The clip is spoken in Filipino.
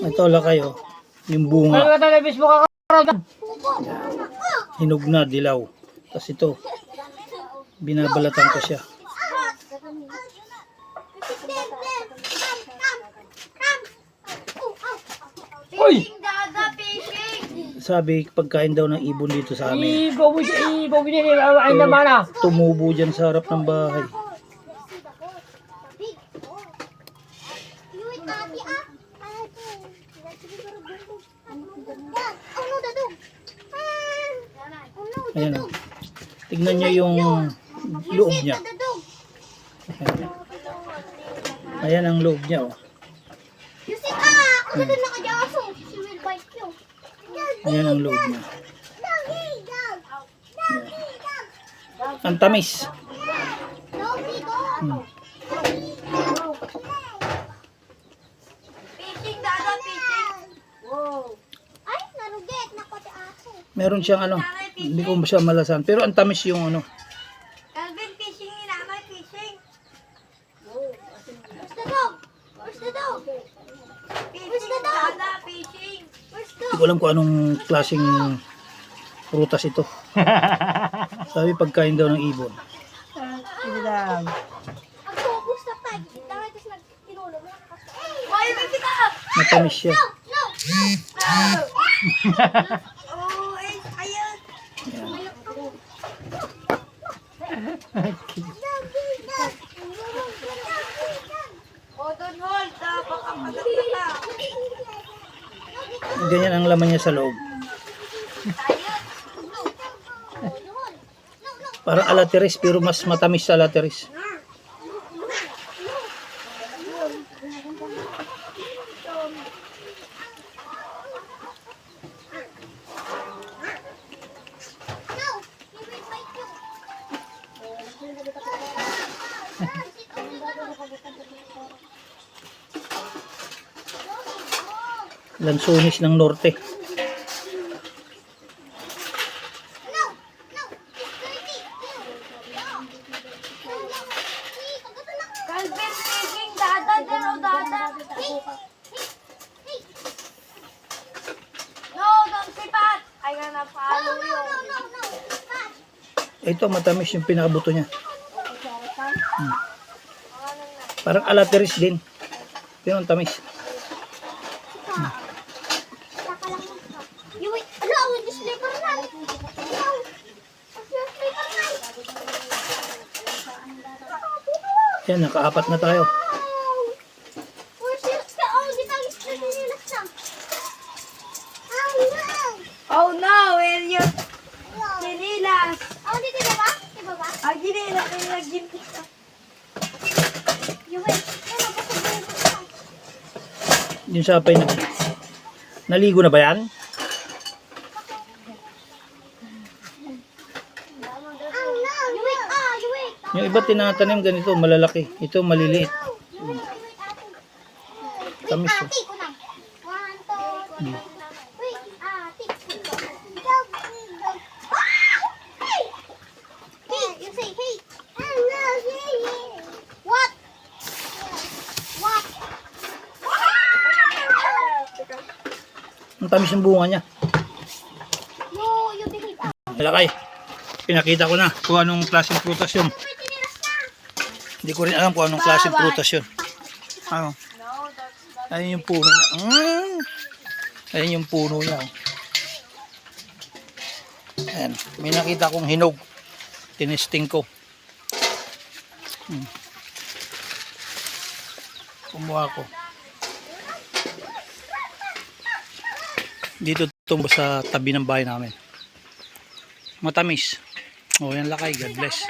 Ito lakay oh. Yung bunga. Hinog na, dilaw. Tapos ito, binabalatan ko siya. Uy! Sabi, pagkain daw ng ibon dito sa amin. Ay naman ah. Tumubo dyan sa harap ng bahay. Ayan o. Tignan nyo yung loob niya. Ayan ang loob niya o. Ayan ang loob niya. Ang tamis. Meron siyang ano, hindi ko siya malasan. Pero ang tamis yung ano. Calvin, fishing ni Nanay, fishing. Where's the dog? Where's the dog? Fishing, Dada, fishing. Hindi ko alam kung anong klaseng prutas ito. Sabi pagkain daw ng ibon. Why you pick up? Matamis siya. Oh, ayun. Cotton wool, dapat ang maganda. Ganyan ang laman niya sa loob. Parang alateris pero mas matamis sa alateris. Lansones ng norte. Calvin, fishing, Dada, dero, Dada. No, don't sipat. Ay, nga na-follow yun. Ito matamis yung pinakabuto niya. Parang alateris din. Pero ang tamis. Yan, nakaapat na tayo. Oh no, where you? Sinilas. Oh, dito ba? Diba ba? Ah, ginilas. Yung sapay na. Naligo na ba yan? Yung iba tinatanim ganito, malalaki. Ito maliliit. Tamis oh. Ang tamis yung bunga niya. Malakay. Pinakita ko na kung anong klaseng prutas yun. Hindi ko rin alam kung anong klaseng prutas yun. Ano? Ayun yung puno niya. Ayun yung puno niya. Ayan. May nakita kong hinog. Tinesting ko. Kumuha ko. Dito tumbo sa tabi ng bahay namin. Matamis. O yan lakay. God bless.